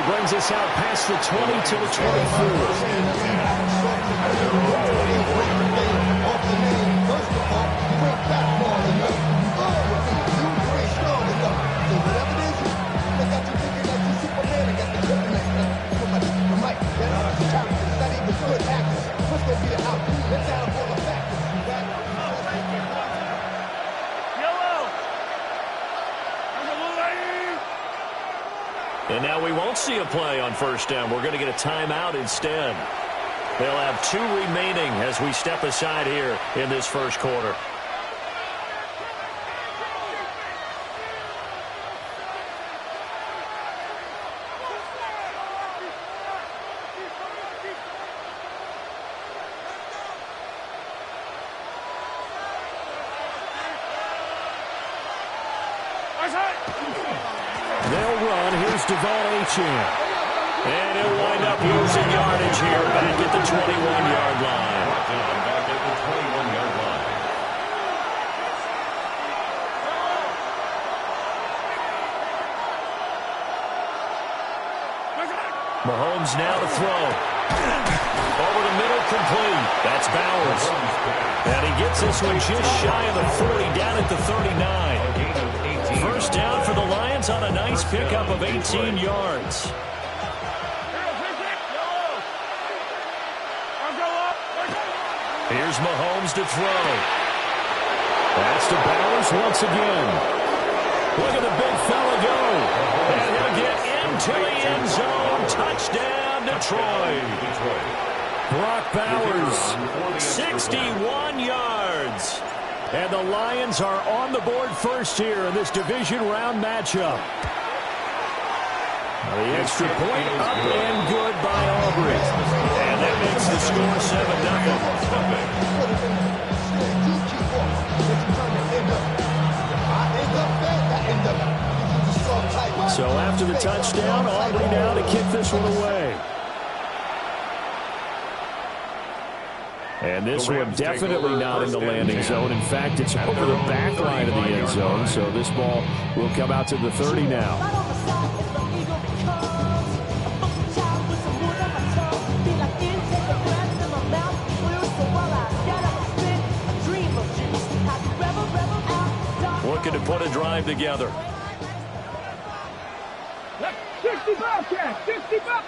brings us out past the 20 to the 24. And now we won't see a play on first down. We're going to get a timeout instead. They'll have 2 remaining as we step aside here in this first quarter. And he'll wind up losing yardage here back at the 21-yard line. Back at the 21-yard line. Mahomes now to throw. Over the middle, complete. That's Bowers. And he gets this one just shy of the 40, down at the 39. First down for the Lions on a nice pickup of 18 yards. Here's Mahomes to throw. That's to Bowers once again. Look at the big fella go. And he'll get into the end zone. Touchdown, Detroit. Brock Bowers, 61 yards. And the Lions are on the board first here in this division round matchup. The extra point up and good by Aubrey. And that makes the score 7-0. So after the touchdown, Aubrey now to kick this one away. And this one definitely not in the landing zone. In fact, it's over the back line of the end zone. So this ball will come out to the 30 now. Looking to put a drive together. 65 catch, 65.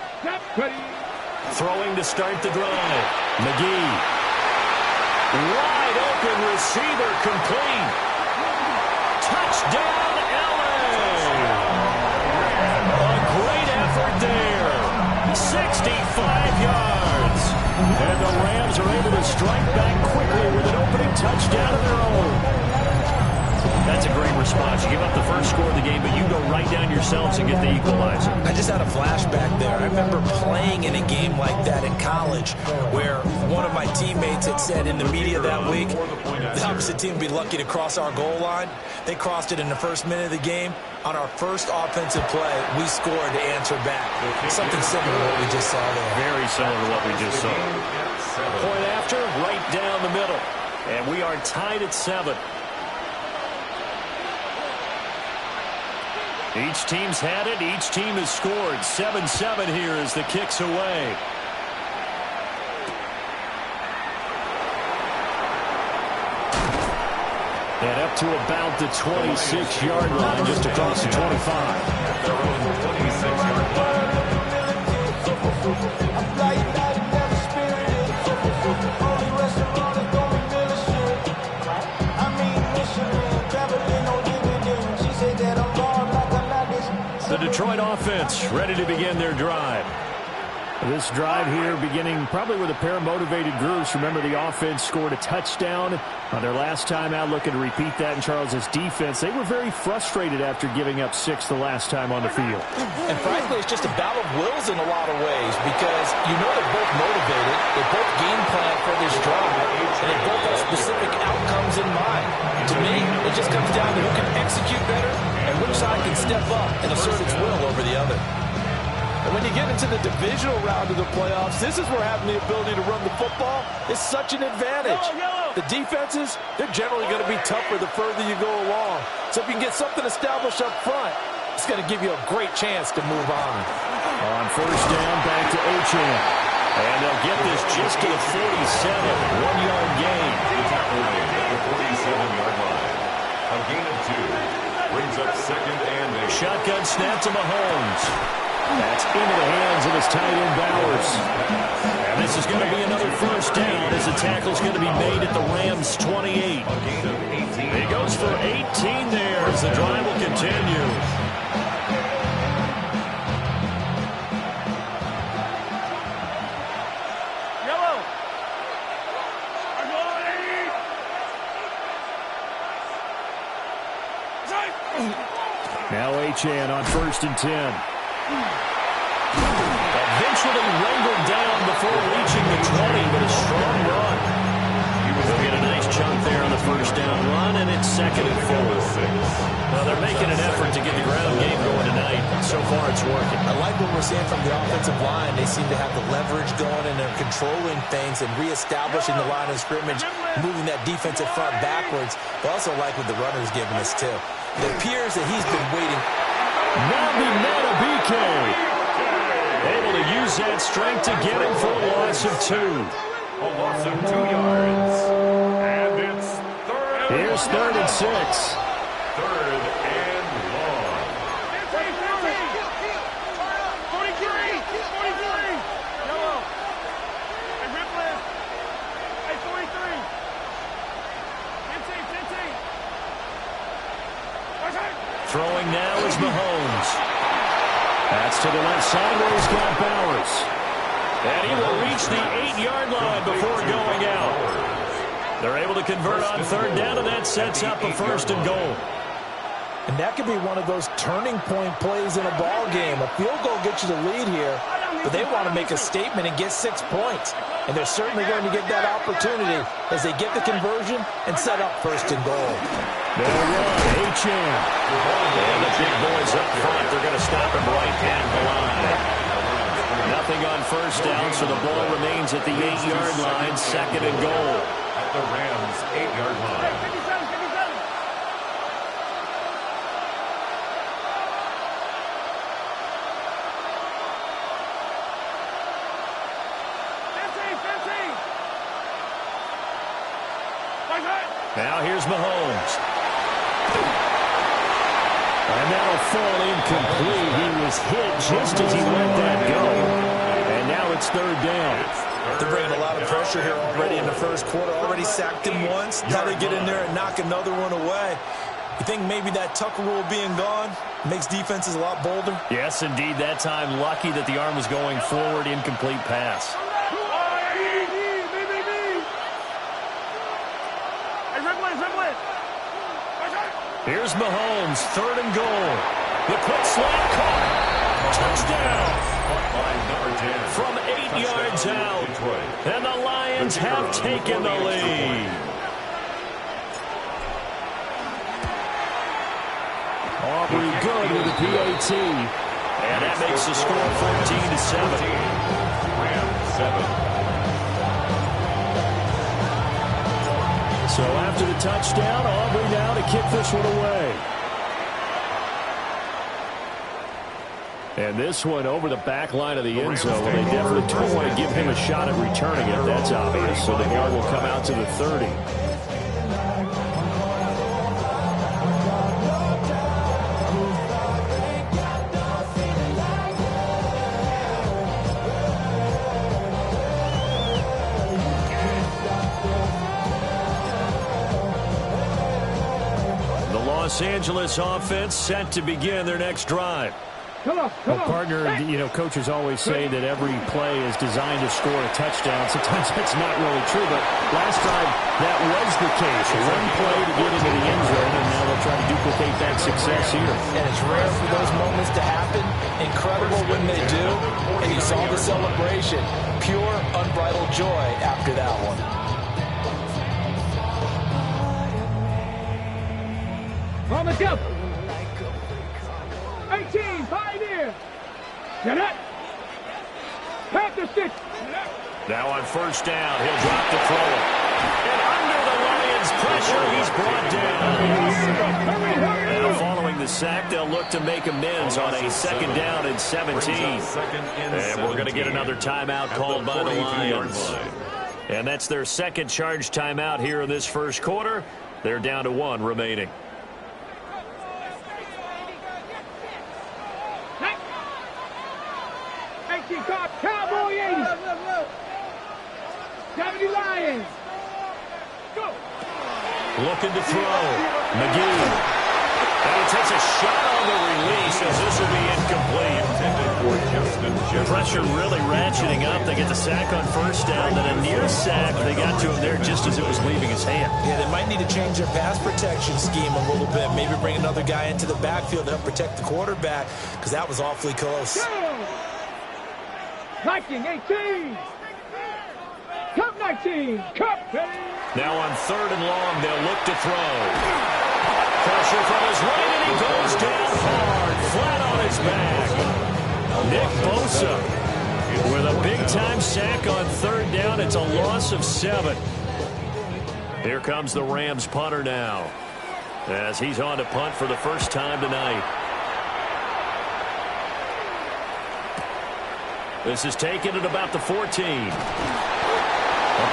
Throwing to start the drive. McGee. Wide open receiver, complete. Touchdown, LA. A great effort there. 65 yards. And the Rams are able to strike back quickly with an opening touchdown of their own. That's a great response. You give up the first score of the game, but you go right down yourselves and get the equalizer. I just had a flashback there. I remember playing in a game like that in college where one of my teammates had said in the media that week, the opposite team would be lucky to cross our goal line. They crossed it in the first minute of the game. On our first offensive play, we scored to answer back. Something similar to what we just saw there. Very similar to what we just saw. Point after, right down the middle. And we are tied at 7. Each team's had it. Each team has scored. 7-7 here as the kick's away. And up to about the 26-yard line, just across the 25. They're on the 26-yard line. The Detroit offense ready to begin their drive. This drive here beginning probably with a pair of motivated groups. Remember, the offense scored a touchdown on their last time out, looking to repeat that in Charles's defense. They were very frustrated after giving up 6 the last time on the field. And frankly, it's just a battle of wills in a lot of ways because you know they're both motivated. They both game plan for this drive, and they both have specific outcomes in mind. To me, it just comes down to who can execute better and which side can step up and assert its will over the other. And when you get into the divisional round of the playoffs, this is where having the ability to run the football is such an advantage. The defenses, they're generally going to be tougher the further you go along. So if you can get something established up front, it's going to give you a great chance to move on. On first down, back to Achane. And they'll get this just to the 47. 1-yard gain. At the 47-yard line. A gain of 2. Brings up second and 8. Shotgun snap to Mahomes. That's into the hands of his tight end, Bowers. And this is going to be another first down as the tackle's going to be made at the Rams' 28. A gain of 18. He goes for 18 there as the drive will continue. Now Achane on first and 10. Eventually wrangled down before reaching the 20, but a strong run. He'll get a nice chunk there on the first down run, and it's second and 4. Well, they're making an effort to get the ground game going tonight. So far, it's working. I like what we're seeing from the offensive line. They seem to have the leverage going, and they're controlling things and reestablishing the line of scrimmage, moving that defensive front backwards. But also like what the runner's giving us, too. It appears that he's been waiting. Nabi Matabike able to use that strength to get him for a loss of 2. A loss of 2 yards. And it's third. Here's third and 6. Third and long. 43. Yellow. Hey, Ripley. Hey, 43. 15. Throwing now is Mahomes. That's to the left side where he's got Bowers. And he will reach the 8-yard line before going out. They're able to convert on third down, and that sets up a first and goal. And that could be one of those turning point plays in a ball game. A field goal gets you the lead here, but they want to make a statement and get 6 points. And they're certainly going to get that opportunity as they get the conversion and set up first and goal. They'll run, Achane. And the big boys up front, they're going to stop him right at the line. Nothing on first down, so the ball remains at the 8-yard line, second and goal. At the Rams' 8-yard line. 15. Now here's Mahomes. And that'll fall incomplete. He was hit just as he let that go. And now it's third down. They're bringing a lot of pressure here already in the first quarter. Already sacked him once. Now they get in there and knock another one away. You think maybe that Tucker rule being gone makes defenses a lot bolder? Yes, indeed. That time, lucky that the arm was going forward. Incomplete pass. Here's Mahomes, third and goal. The quick slant caught. Touchdown. From 8 yards out. And the Lions have taken the lead. Aubrey good with the PAT. And that makes the score 14-7. Rams 7. So after the touchdown, Aubrey now to kick this one away. And this one over the back line of the end zone. Well, they definitely don't want to give him a shot at returning it. That's obvious. So the ball will come out to the 30. Los Angeles offense set to begin their next drive. Come on. Partner, coaches always say that every play is designed to score a touchdown. Sometimes that's not really true, but last time that was the case. One play to get into the end zone, and now they'll try to duplicate that success here. And it's rare for those moments to happen. Incredible when they do. And you saw the celebration. Pure, unbridled joy after that one. On the jump. 18, Pioneer. Get it. Panther stick. Now on first down, he'll drop the throw. And under the Lions' pressure, he's brought down. Now following the sack, they'll look to make amends on a second down and 17. And we're going to get another timeout called by the Lions. And that's their second charge timeout here in this first quarter. They're down to 1 remaining. Cowboy 80. 70 Lions. Go. Looking to throw. McGee. And he takes a shot on the release as this will be incomplete. Pressure really ratcheting up. They get the sack on first down. Then a near sack. They got to him there just as it was leaving his hand. Yeah, they might need to change their pass protection scheme a little bit. Maybe bring another guy into the backfield to help protect the quarterback because that was awfully close. Viking 18. Cup 19. Cup. Now on 3rd and long, they'll look to throw. Pressure from his right, and he goes down hard, flat on his back. Nick Bosa with a big-time sack on 3rd down. It's a loss of 7. Here comes the Rams punter now as he's on to punt for the first time tonight. This is taken at about the 14. A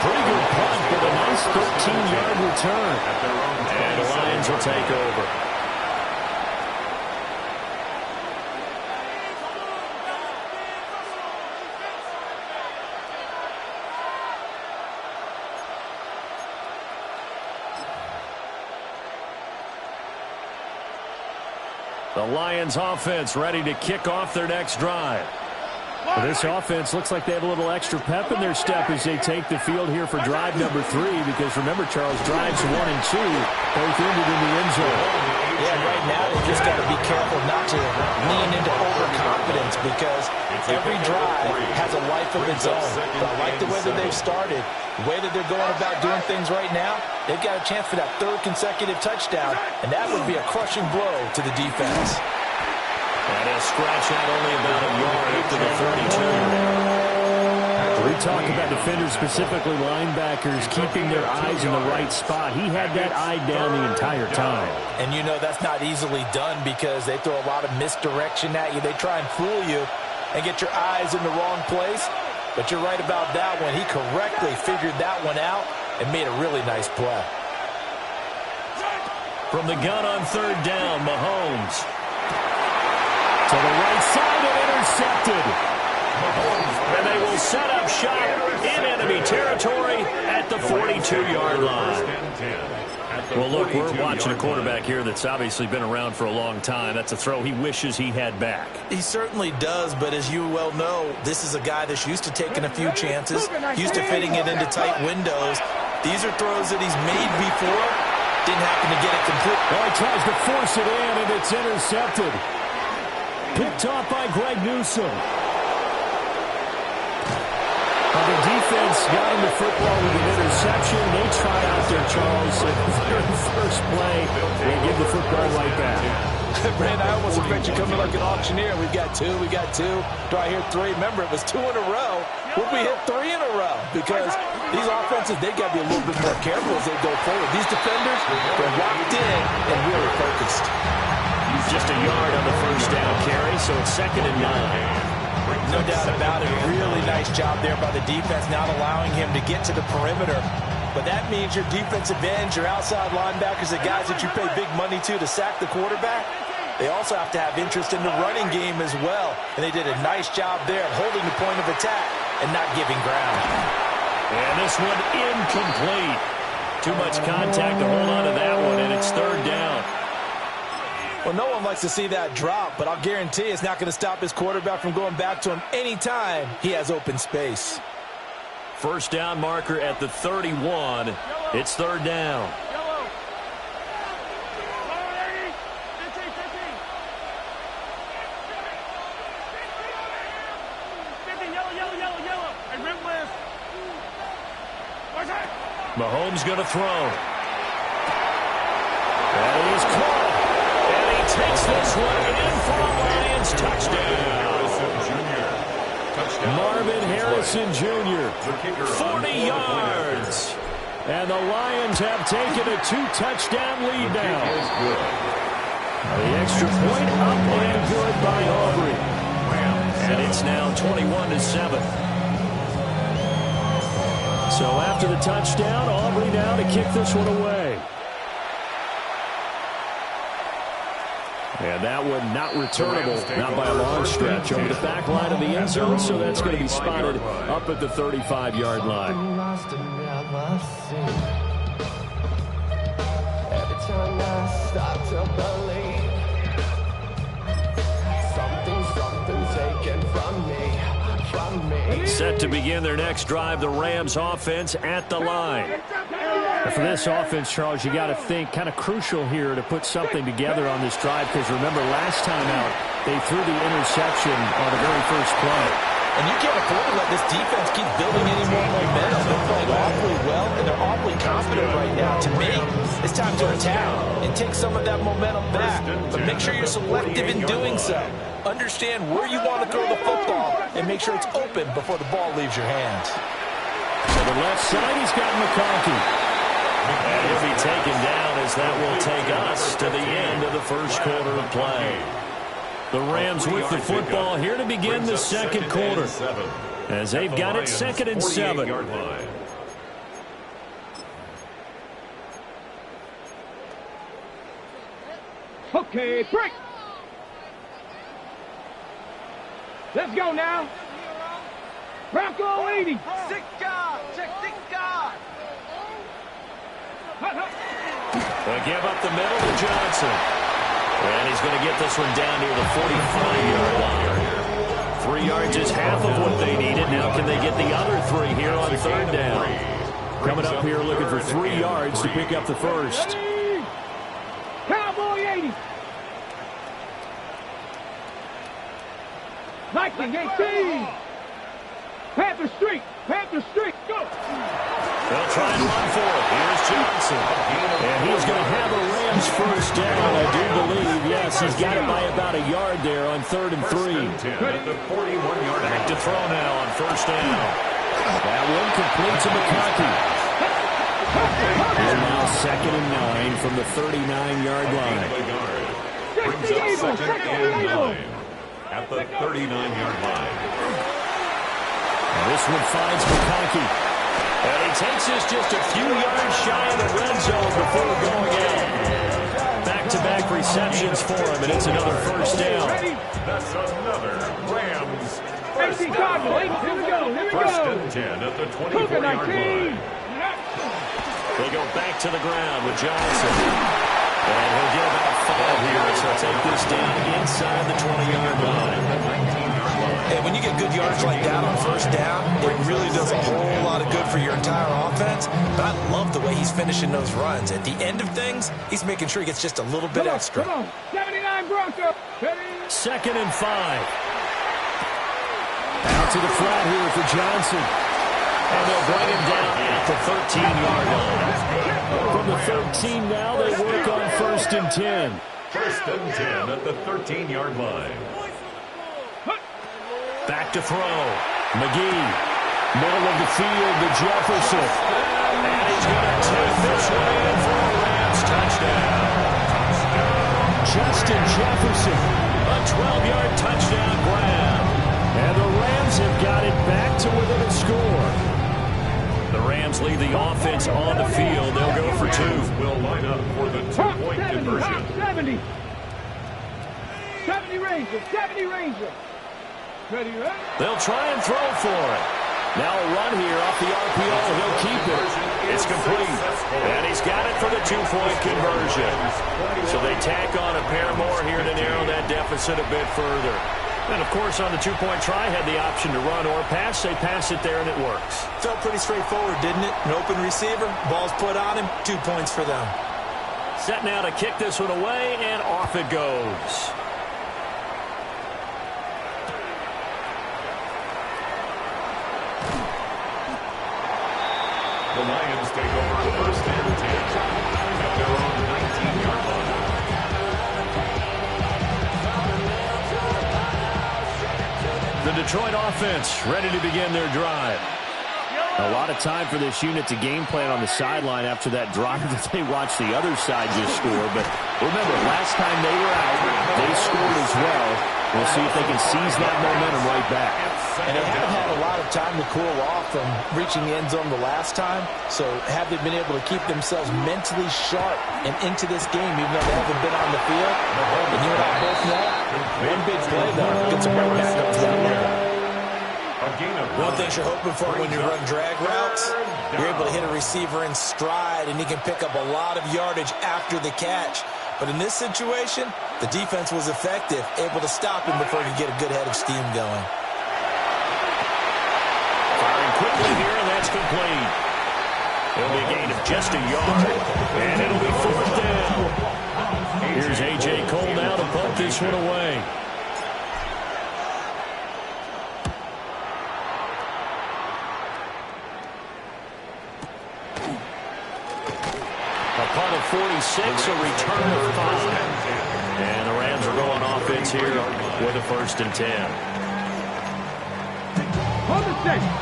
pretty good punt, but a nice 13-yard return. And the Lions will take over. The Lions offense ready to kick off their next drive. This offense looks like they have a little extra pep in their step as they take the field here for drive number 3, because remember, Charles, drives 1 and 2 both ended in the end zone. Yeah, right now they just got to be careful not to lean into overconfidence because every drive has a life of its own. But I like the way that they've started, the way that they're going about doing things right now. They've got a chance for that 3rd consecutive touchdown, and that would be a crushing blow to the defense. And he'll scratch out only about a yard up to the 32. We talk about defenders, specifically linebackers, keeping their eyes in the right spot. He had that eye down the entire time. And you know that's not easily done because they throw a lot of misdirection at you. They try and fool you and get your eyes in the wrong place. But you're right about that one. He correctly figured that one out and made a really nice play. From the gun on 3rd down, Mahomes. To the right side and intercepted. And they will set up shop in enemy territory at the 42-yard line. Well, look, we're watching a quarterback here that's obviously been around for a long time. That's a throw he wishes he had back. He certainly does, but as you well know, this is a guy that's used to taking a few chances, used to fitting it into tight windows. These are throws that he's made before. Didn't happen to get it complete. Well, he tries to force it in, and it's intercepted. Picked off by Greg Newsome. The defense got him the football with an interception. They try out there, Charles, at the very first play. They give the football right back. Brand, I almost expect you coming like an auctioneer. We've got 2, we got 2. Do I hear 3? Remember, it was 2 in a row. Would we hit 3 in a row? Because these offenses, they got to be a little bit more careful as they go forward. These defenders, they're locked in and really focused. Just a yard on the first down carry, so it's 2nd and 9. No doubt about it. Really nice job there by the defense, not allowing him to get to the perimeter. But that means your defensive ends, your outside linebackers, the guys that you pay big money to sack the quarterback, they also have to have interest in the running game as well. And they did a nice job there of holding the point of attack and not giving ground. And this one incomplete. Too much contact to hold on to that one, and it's 3rd down. Well, no one likes to see that drop, but I'll guarantee it's not going to stop his quarterback from going back to him anytime he has open space. First down marker at the 31. It's 3rd down. Mahomes going to throw. That is caught. Takes this one in for a Lions touchdown. Marvin Harrison Jr. 40 yards. And the Lions have taken a 2-touchdown lead now. The extra point up and good by Aubrey. And it's now 21-7. So after the touchdown, Aubrey now to kick this one away. And that one not returnable, not by a long stretch, over the back line of the end zone, so that's going to be spotted up at the 35-yard line. Every time I start to believe something taken from me. Set to begin their next drive, the Rams offense at the line. And for this offense, Charles, you got to think kind of crucial here to put something together on this drive, because remember last time out they threw the interception on the very first play. And you can't afford to let this defense keep building any more momentum. They're playing awfully well, and they're awfully confident right now. To me, it's time to attack and take some of that momentum back. But make sure you're selective in doing so. Understand where you want to throw the football and make sure it's open before the ball leaves your hands. To the left side, he's got McConkey. And he'll be taken down as that will take us to the end of the first quarter of play. The Rams with the football here to begin the second quarter, as they've got it 2nd and 7. Okay, break. Let's go now. Bronco 80. Sick God, check sick God. They'll give up the middle to Johnson. And he's going to get this one down near the 45-yard line. 3 yards is half of what they needed. Now can they get the other 3 here on 3rd down? Coming up here looking for 3 yards to pick up the first. Cowboy 80. Viking 18. Panther Street. Panther Street. Go. They'll try and run for it. Here's Johnson. And he's going to have a Rams first down, I do believe. Yes, he's got it by about a yard there on 3rd and 3. Back to throw now on 1st down. That one complete to McConkey. He's now 2nd and 9 from the 39-yard line. Brings up 2nd and 9 at the 39-yard line. And this one finds McConkey. And he takes this just a few yards shy of the red zone before going out. Back-to-back receptions for him, and it's another first down. That's another Rams. First Here we go. Here we First go. and 10 at the 24-yard line. They go back to the ground with Johnson. And he'll get about 5 here, so take this down inside the 20-yard line. And when you get good yards like that on 1st down, it really does a whole lot of good for your entire offense. But I love the way he's finishing those runs. At the end of things, he's making sure he gets just a little bit extra. Come on. 79 Bronco. 2nd and 5. Out to the flat here for Johnson. And they'll bring him down at the 13-yard line. From the 13 now, they work on 1st and 10. 1st and 10 at the 13-yard line. Back to throw. McGee. Middle of the field to Jefferson. And he's going to take this one in for a Rams touchdown. Justin Jefferson. A 12-yard touchdown grab. And the Rams have got it back to within a score. The Rams leave the offense on the field. They'll go for 2. Will line up for the 2-point conversion. 70. 70 Ranger. 70 Ranger. Ready, right? They'll try and throw for it. Now a run here off the RPO. He'll keep it. It's complete. And he's got it for the 2-point conversion. So they tack on a pair more here to narrow that deficit a bit further. And, of course, on the 2-point try, had the option to run or pass. They pass it there, and it works. Felt pretty straightforward, didn't it? An open receiver, ball's put on him, 2 points for them. Set now to kick this one away, and off it goes. The Lions take over 1st and 10 at their own 19-yard line. The Detroit offense ready to begin their drive. A lot of time for this unit to game plan on the sideline after that drive that they watched the other side just score. But remember, last time they were out, as well. We'll see if they can seize that momentum right back. And they haven't had a lot of time to cool off from reaching the end zone the last time. So have they been able to keep themselves mentally sharp and into this game, even though they haven't been on the field? And you and I both know, one big play, though, gets them right back up to that level. One thing you're hoping for when you run drag routes, you're able to hit a receiver in stride, and he can pick up a lot of yardage after the catch. But in this situation, the defense was effective, able to stop him before he could get a good head of steam going. Firing quickly here, and that's complete. It'll be a gain of just a yard, and it'll be 4th down. Here's A.J. Cole now to punt this one away. A punt of 46, a return of 5. And the Rams are going offense here with a 1st and 10.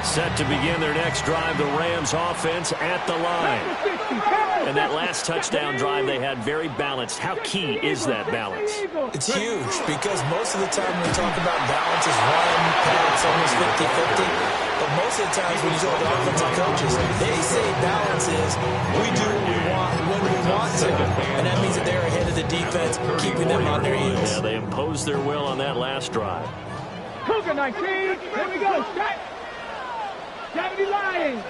Set to begin their next drive, the Rams offense at the line. And that last touchdown drive they had very balanced. How key is that balance? It's huge because most of the time when we talk about balance is run, pass, almost 50-50. But most of the times when you talk to offensive coaches, they say balance is we do what we want when we want to. And that means that they're ahead of the defense, keeping them on their heels. Yeah, they imposed their will on that last drive. Cougar 19. Here we go. Strike. 70 Lions.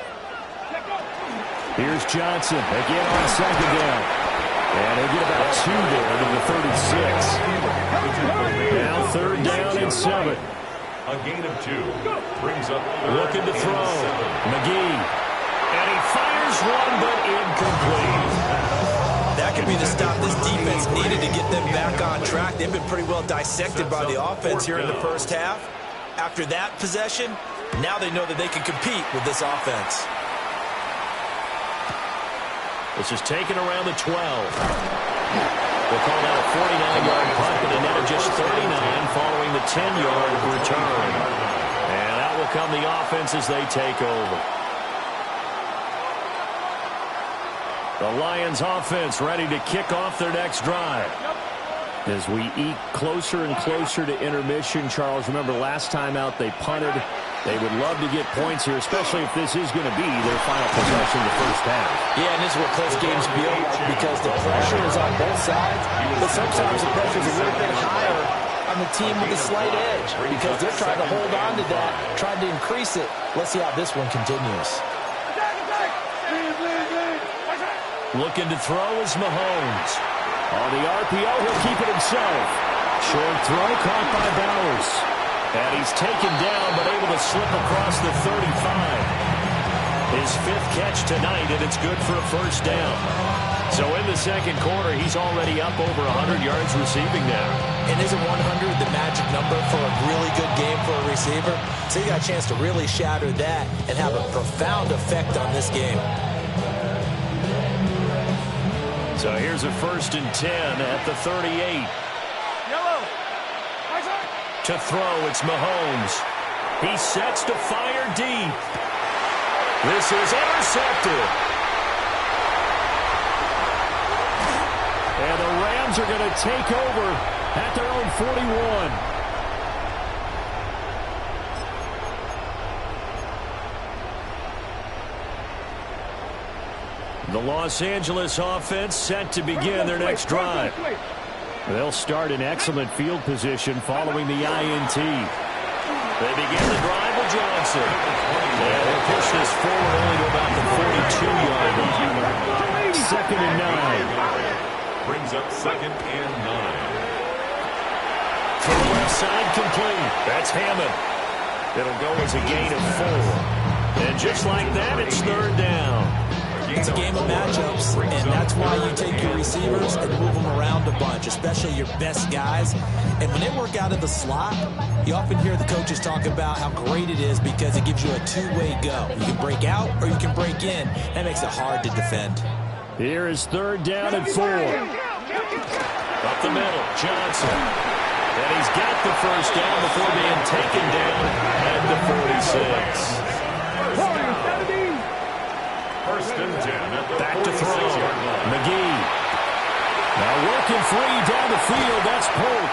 Here's Johnson again on 2nd down. And he'll get about 2 there to the 36. Now 3rd down and 7. A gain of 2 brings up looking to throw. McGee. And he fires one, but incomplete. That could be the stop this defense needed to get them back on track. They've been pretty well dissected by the offense here in the first half. After that possession, now they know that they can compete with this offense. This is taken around the 12. We'll call that a 49-yard punt, but a net of just 39 following the 10-yard return. And out will come the offense as they take over. The Lions offense ready to kick off their next drive. As we eke closer and closer to intermission, Charles, remember last time out they punted. They would love to get points here, especially if this is going to be their final possession of the first half. Yeah, and this is what close games feel like because the pressure is on both sides, but sometimes the pressure is a little bit higher on the team with a slight edge because they're trying to hold on to that, trying to increase it. Let's see how this one continues. Looking to throw is Mahomes. On the RPO, he'll keep it himself. Short throw caught by Bowers. And he's taken down, but able to slip across the 35. His 5th catch tonight, and it's good for a 1st down. So in the second quarter, he's already up over 100 yards receiving now. And isn't 100 the magic number for a really good game for a receiver? So you got a chance to really shatter that and have a profound effect on this game. So here's a 1st and 10 at the 38. To throw, it's Mahomes. He sets to fire deep. This is intercepted. And the Rams are going to take over at their own 41. The Los Angeles offense set to begin their next drive. They'll start in excellent field position following the INT. They begin the drive with Johnson. And they'll push this forward only to about the 42-yard line. 2nd and 9. Brings up 2nd and 9. From the left side, complete. That's Hammond. It'll go as a gain of 4. And just like that, it's 3rd down. It's a game of matchups, and that's why you take your receivers and move them around a bunch, especially your best guys. And when they work out of the slot, you often hear the coaches talk about how great it is because it gives you a two-way go. You can break out or you can break in. That makes it hard to defend. Here is 3rd down and 4. Up the middle, Johnson. And he's got the 1st down before being taken down at the 46. 1st and 10 at the Back to throw. 46-yard line. McGee. Now working free down the field. That's Polk.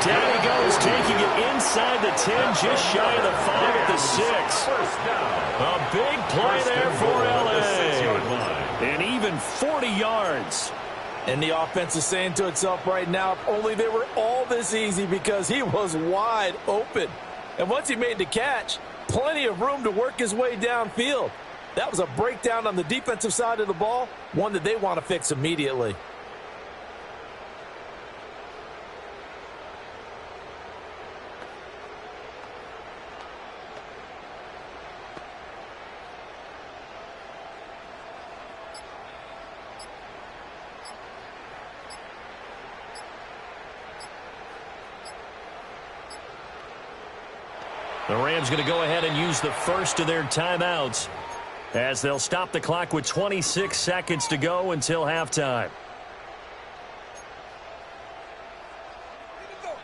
down he goes, taking it inside the 10, just shy of the 5 at the 6. A big play there for LA. And even 40 yards. And the offense is saying to itself right now, if only they were all this easy, because he was wide open. And once he made the catch, plenty of room to work his way downfield. That was a breakdown on the defensive side of the ball, one that they want to fix immediately. The Rams going to go ahead and use the first of their timeouts as they'll stop the clock with 26 seconds to go until halftime.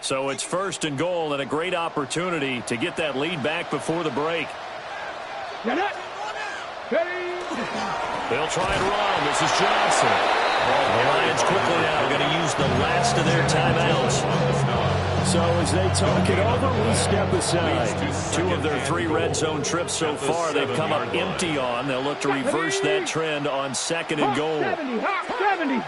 So it's 1st and goal, and a great opportunity to get that lead back before the break. They'll try and run. This is Johnson. The Lions quickly now going to use the last of their timeouts. So as they talk it over, we step aside. 2 of their 3 red zone trips so far they've come up empty on. They'll look to reverse that trend on 2nd and goal. 70.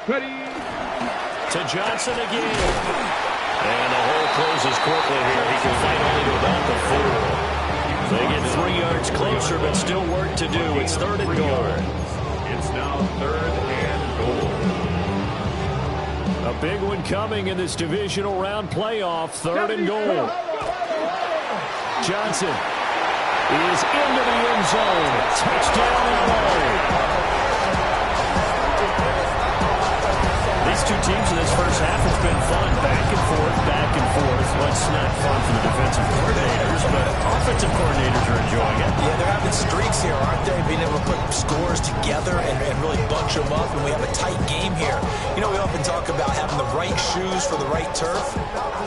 Ready. To Johnson again. And the hole closes quickly here. He can fight only to about the 4. They get 3 yards closer, but still work to do. It's 3rd and goal. It's now 3rd and goal. A big one coming in this divisional round playoff. 3rd and goal. Johnson is into the end zone. Touchdown LA. These 2 teams in this first half, it's been fun. Back and forth, back and forth. Well, it's not fun for the defensive coordinators, but offensive coordinators are enjoying it. Yeah, they're having streaks here, aren't they? Being able to put scores together and really bunch them up, and we have a tight game here. You know, we often talk about having the right shoes for the right turf.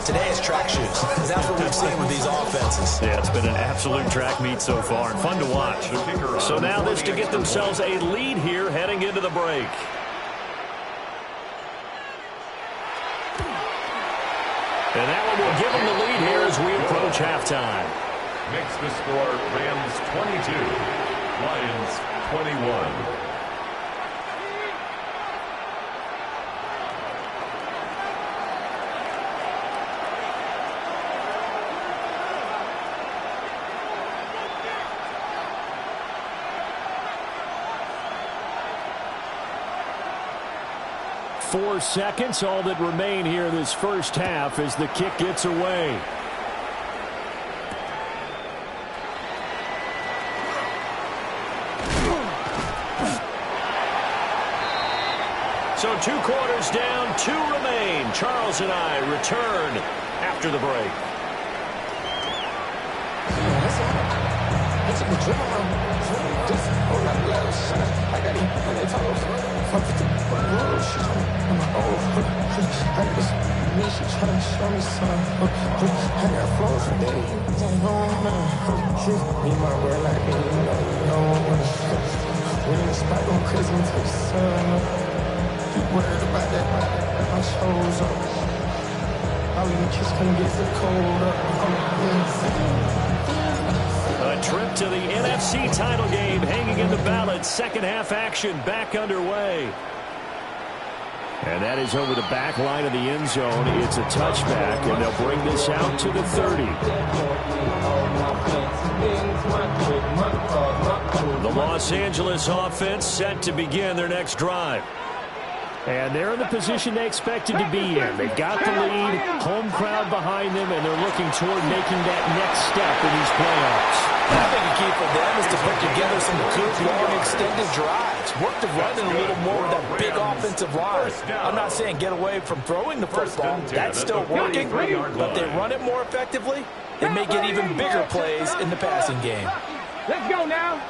Today is track shoes. That's what we've seen with these offenses. Yeah, it's been an absolute track meet so far, and fun to watch. So now this to get themselves a lead here heading into the break. And that one will give them the lead here as we approach halftime. Makes the score Rams 22, Lions 21. 4 seconds, all that remain here this first half as the kick gets away. So 2 quarters down, 2 remain. Charles and I return after the break. A trip to the NFC title game hanging in the balance. Second half action back underway. And that is over the back line of the end zone. It's a touchback, and they'll bring this out to the 30. The Los Angeles offense set to begin their next drive. And they're in the position they expected to be in. They've got the lead, home crowd behind them, and they're looking toward making that next step in these playoffs. I think the key for them is to put together some good, long, extended drives. Work the run in a little more with that big offensive line. I'm not saying get away from throwing the football. That's still working, but they run it more effectively and may get even bigger plays in the passing game. Let's go now.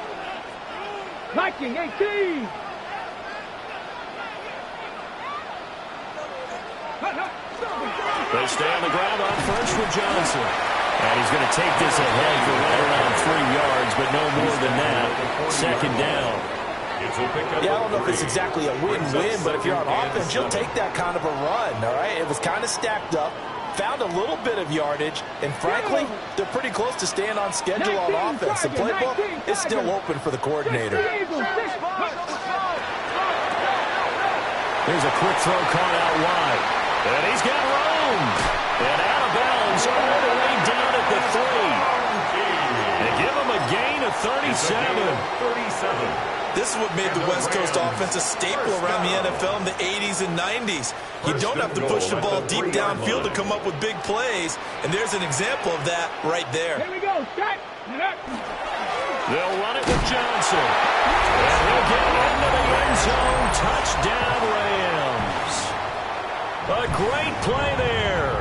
Viking 18. They stay on the ground on first with Johnson. And he's going to take this ahead for right around 3 yards, but no more than that. Second down. Yeah, I don't know if it's exactly a win-win, but if you're on offense, you'll take that kind of a run, all right? It was kind of stacked up, found a little bit of yardage, and frankly, they're pretty close to staying on schedule on offense. The playbook is still open for the coordinator. There's a quick throw caught out wide. And he's got room. And out of bounds all the way down at the 3. They give him a gain of 37. This is what made the West Coast offense a staple around the NFL in the 80s and 90s. You don't have to push the ball deep downfield to come up with big plays, and there's an example of that right there. Here we go, Scott. They'll run it with Johnson. And he'll get into the end zone. Touchdown, Rams. A great play there.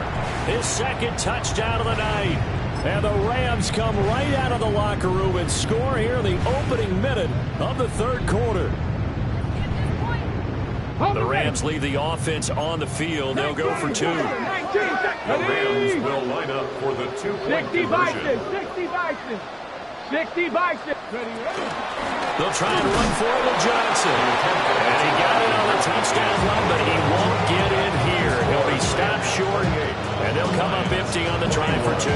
His second touchdown of the night. And the Rams come right out of the locker room and score here in the opening minute of the third quarter. The Rams leave the offense on the field. They'll go for 2. The Rams will line up for the 2-point 60 conversion. Bison, 60 Bison, 60 Bison. They'll try and run for it with Johnson. And he got it on the touchdown run, but he won't get in here. He'll be stopped short, and they'll come up empty on the drive for 2.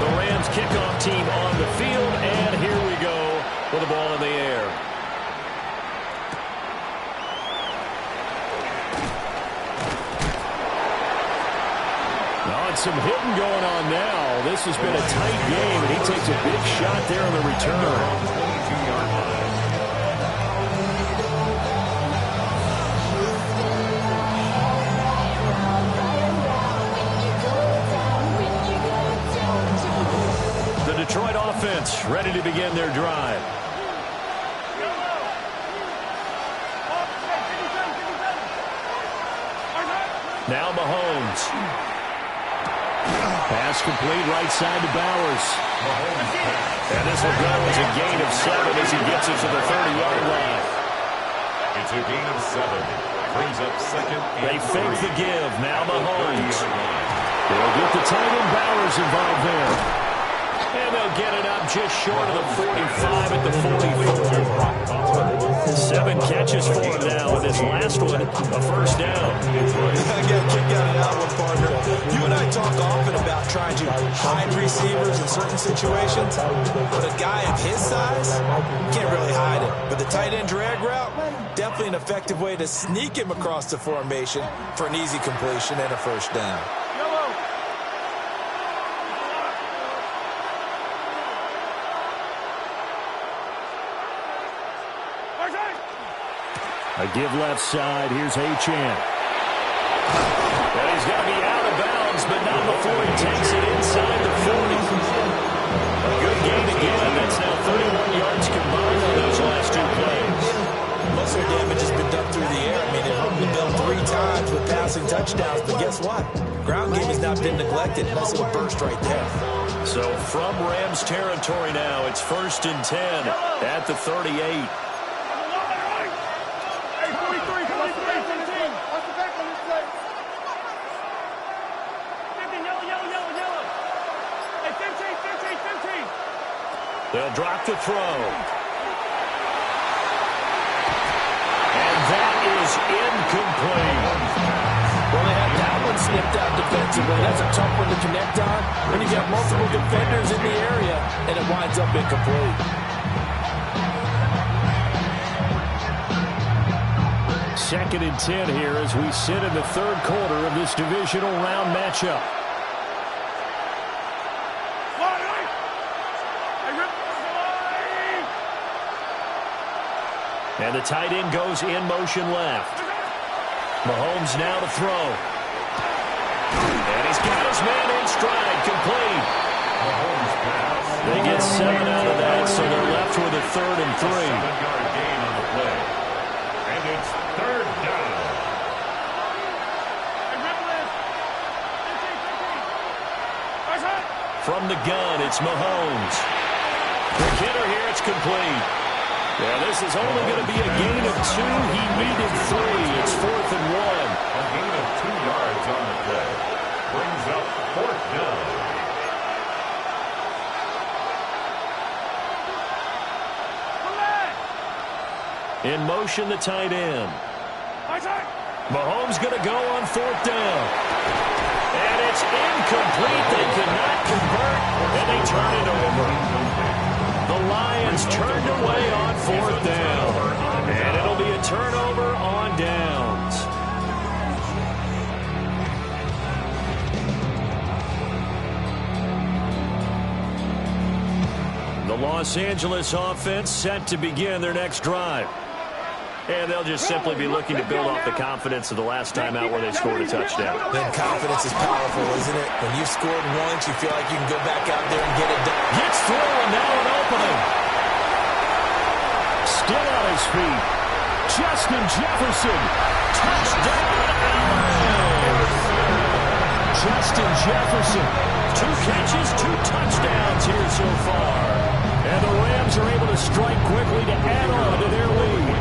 The Rams kickoff team on the field, and here we go with the ball in the air. It's some hitting going on now. This has been a tight game, and he takes a big shot there on the return. The Detroit offense ready to begin their drive. Now Mahomes. Pass complete right side to Bowers. And this will go as a gain of 7 as he gets it to the 30-yard line. It's a gain of 7. Brings up second and They fake 3. the give. Now Mahomes. 30-yard line. They'll get the tight end Bowers involved there. And they'll get it up just short of the 45 at the 44. 7 catches for him now, and this last one, a first down. I got a kick out of that one, partner. You and I talk often about trying to hide receivers in certain situations, but a guy of his size can't really hide it. But the tight end drag route, definitely an effective way to sneak him across the formation for an easy completion and a first down. A give left side. Here's Achane. And he's going to be out of bounds, but not before he takes it inside the 40. A good gain again. That's now 31 yards combined on those last 2 plays. Most of the damage has been done through the air. I mean, they've run the bell 3 times with passing touchdowns, but guess what? Ground game has not been neglected. Nice little burst right there. So from Rams territory now, it's 1st and 10 at the 38. They'll drop the throw. And that is incomplete. Well, they had that one snipped out defensively. That's a tough one to connect on when you got multiple defenders in the area, and it winds up incomplete. Second and 10 here as we sit in the third quarter of this divisional round matchup. And the tight end goes in motion left. Mahomes now to throw. And he's got his man in stride, complete. They get 7 out of that, so they're left with a 3rd and 3. 7-yard gain on the play. And it's 3rd down. From the gun, it's Mahomes. Quick hitter here, it's complete. Yeah, this is only going to be a gain of 2. He needed 3. It's 4th and 1. A gain of 2 yards on the play. Brings up 4th down. In motion, the tight end. Mahomes going to go on 4th down. And it's incomplete. They could not convert, and they turn it over. The Lions turned away on 4th down. And it'll be a turnover on downs. The Los Angeles offense set to begin their next drive. And they'll just simply be looking to build off the confidence of the last time out where they scored a touchdown. Then confidence is powerful, isn't it? When you've scored once, you feel like you can go back out there and get it done. Gets through, and now an opening. Still on his feet. Justin Jefferson. Touchdown, LA. Justin Jefferson. 2 catches, 2 touchdowns here so far. And the Rams are able to strike quickly to add on to their lead.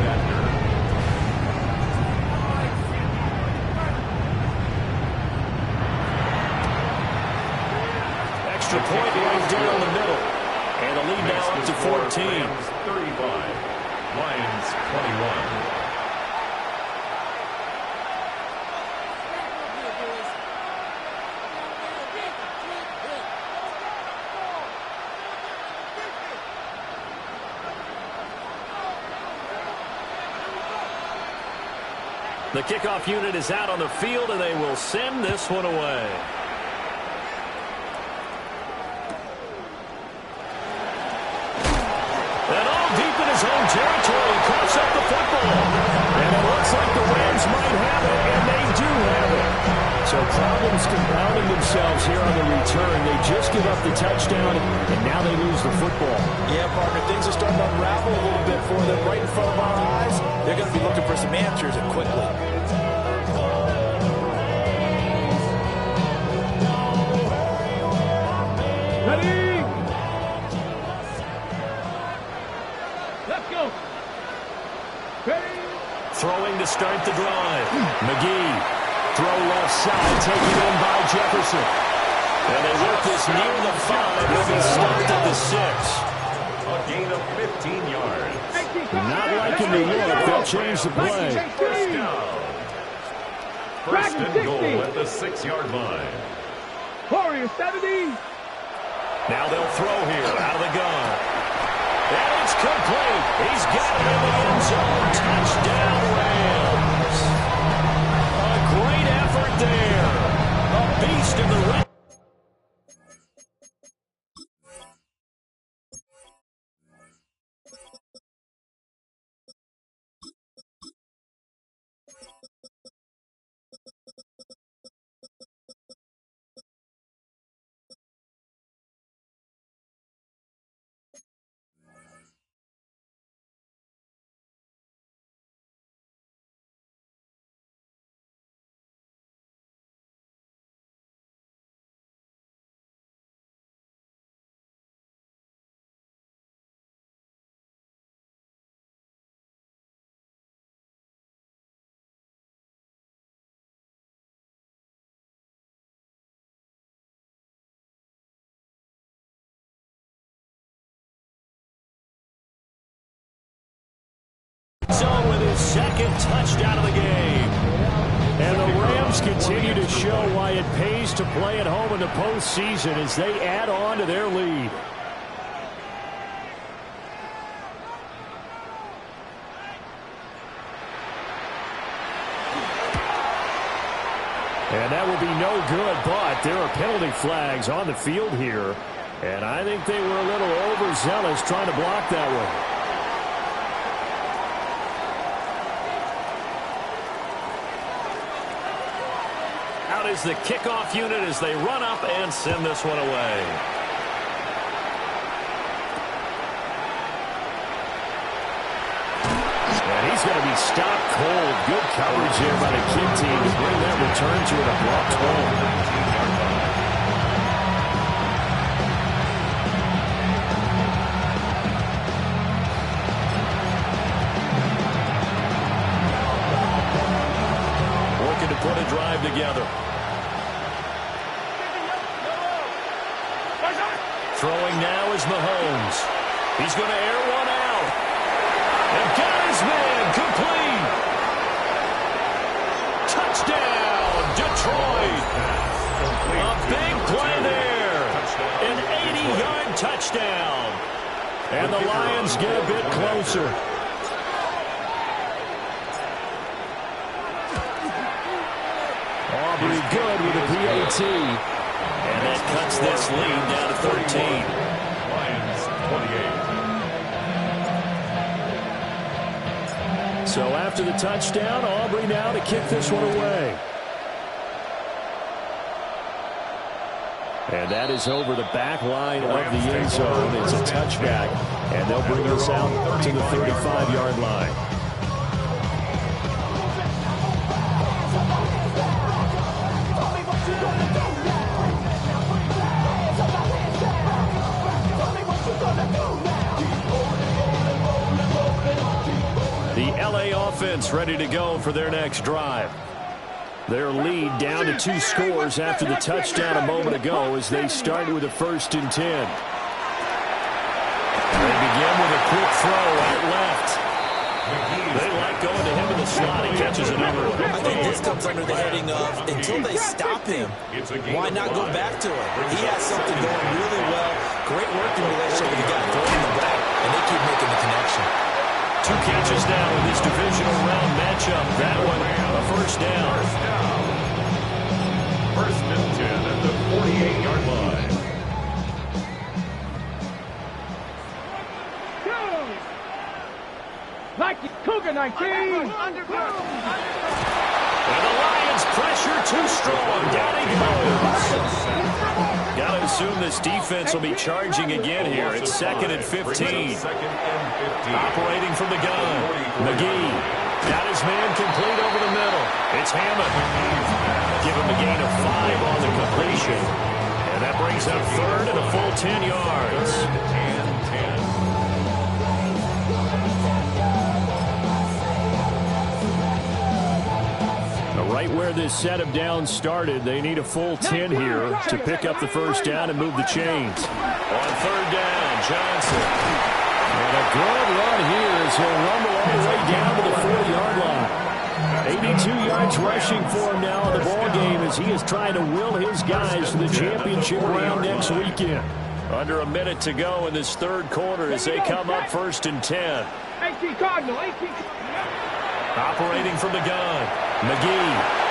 Extra point right down the middle. And the lead now up to 14. 35. Lions 21. The kickoff unit is out on the field, and they will send this one away. And all deep in his own territory, coughs up the football. And it looks like the Rams might have it, and they do have it. So problems compounding themselves here on the return. They just give up the touchdown, and now they lose the football. Yeah, partner, things are starting to unravel a little bit for them right in front of our eyes. They're going to be looking for some answers, and quickly. Ready? Let's go. Ready? Throwing to start the drive. McGee. Throw left side, taken in by Jefferson. And they work this near the 5. He'll be stopped at the 6. A gain of 15 yards. Not liking the look. They'll change the play. First down. First and goal at the 6-yard line. Warriors 70. Now they'll throw here out of the gun. And it's complete. He's got it in the end zone. Touchdown, Rams. A great effort there. A beast in the red. Zone with his second touchdown of the game. And the Rams continue to show why it pays to play at home in the postseason as they add on to their lead. And that will be no good, but there are penalty flags on the field here. And I think they were a little overzealous trying to block that one. Out is the kickoff unit as they run up and send this one away. And he's going to be stopped cold. Good coverage here by the kick team to bring that return to an abrupt home. Put a drive together. Throwing now is Mahomes. He's going to air one out. And got his man complete. Touchdown, Detroit. A big play there. An 80-yard touchdown. And the Lions get a bit closer. Aubrey good with a PAT. And that cuts this lead down to 13. Lions 28. So after the touchdown, Aubrey now to kick this one away. And that is over the back line of the end zone. It's a touchback, and they'll bring us out to the 35-yard line. The LA offense ready to go for their next drive. Their lead down to 2 scores after the touchdown a moment ago as they start with a 1st and 10. They begin with a quick throw out left. They like going to him in the slot. He catches another. I think this comes under the heading of until they stop him, why not go back to him? He has something going really well. Great working relationship with the guy throwing the ball, and they keep making the connection. 2 catches now in this divisional round matchup. That one, a 1st down. 1st and 10 at the 48-yard line. Like Cougar 19. And the Lions pressure too strong. Down he goes. Got to assume this defense will be charging again here. It's 2nd and 15. Operating from the gun. McGee got his man complete over the middle. It's Hammond. Give him a gain of 5 on the completion. And that brings up 3rd and a full 10 yards. Right where this set of downs started, they need a full 10 here to pick up the 1st down and move the chains. On 3rd down, Johnson. And a good run here as he'll rumble all the way down to the 4-yard line. 82 yards rushing for him now in the ball game as he is trying to will his guys to the championship round next weekend. Under a minute to go in this 3rd quarter as they come up 1st and 10. 18 Cardinal, 18. Operating from the gun, McGee.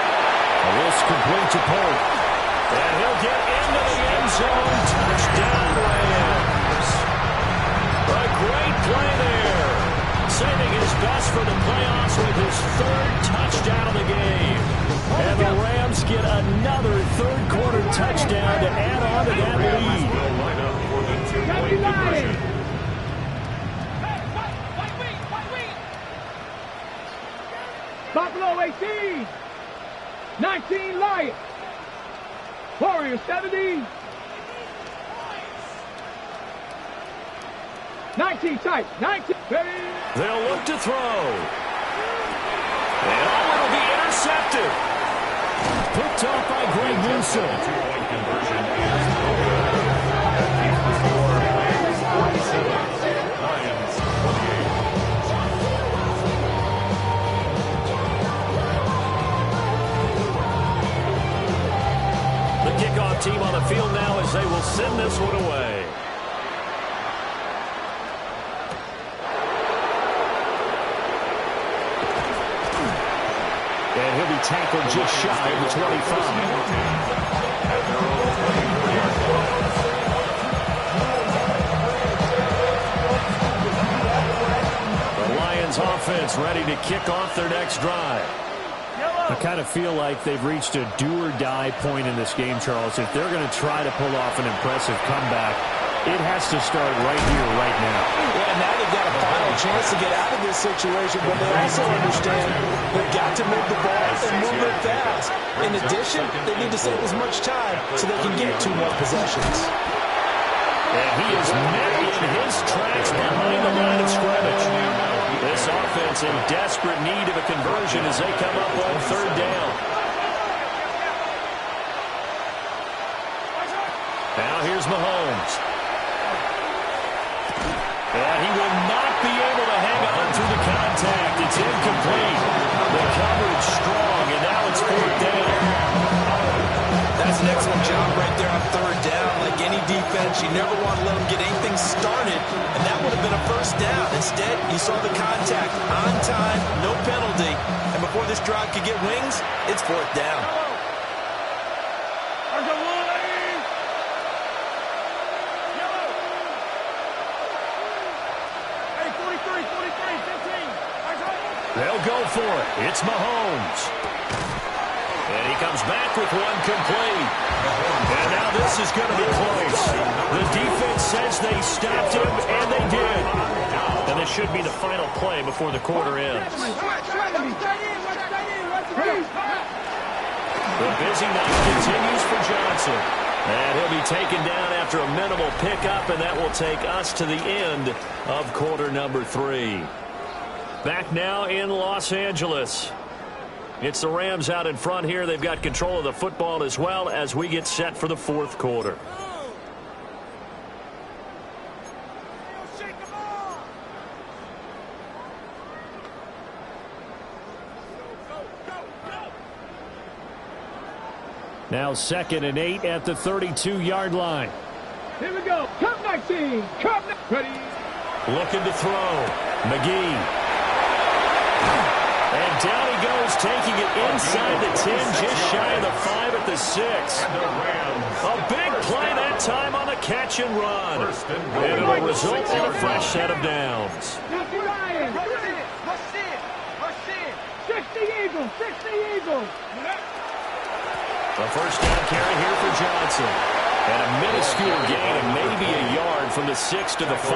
A list complete to Polk. And he'll get into the end zone. Touchdown, Rams. A great play there. Saving his best for the playoffs with his 3rd touchdown of the game. And the Rams get another 3rd quarter touchdown to add on to that lead. Will line up for the 2-point conversion. Buffalo 18. 19 Lions. Warriors 70. 19 tight. 19. They'll look to throw. And it'll be intercepted. Picked off by Greg Newsom. 2-point conversion is over. That keeps the score Lions 47. Lions 28. The kickoff team on the field now as they will send this one away. And he'll be tackled just shy of the 25. The Lions offense ready to kick off their next drive. I kind of feel like they've reached a do-or-die point in this game, Charles. If they're going to try to pull off an impressive comeback, it has to start right here, right now. Yeah, now they've got a final chance to get out of this situation, but they also understand they've got to move the ball and move it fast. In addition, they need to save as much time so they can get 2 more possessions. And he is met in his tracks behind the line of scrimmage. This offense in desperate need of a conversion as they come up on 3rd down. Now here's Mahomes. And he will not be able to hang on through the count. complete. The coverage strong, and now it's fourth down. That's an excellent job right there on third down. Like any defense, you never want to let them get anything started, and that would have been a first down. Instead, you saw the contact on time, no penalty, and before this drive could get wings, it's fourth down. They'll go for it. It's Mahomes. And he comes back with one complete. And now this is going to be close. The defense says they stopped him, and they did. And this should be the final play before the quarter ends. The busy night continues for Johnson. And he'll be taken down after a minimal pickup, and that will take us to the end of quarter number 3. Back now in Los Angeles. It's the Rams out in front here. They've got control of the football as well as we get set for the fourth quarter. Now 2nd and 8 at the 32-yard line. Here we go. Come 19. Come ready. Looking to throw. McGee. And down he goes, taking it inside the 10, just shy of the 5 at the 6. A big play that time on the catch and run. And it'll result in a fresh set of downs. 60 Eagles. 60 Eagles. A first down carry here for Johnson. And a minuscule gain, maybe a yard from the 6 to the 5.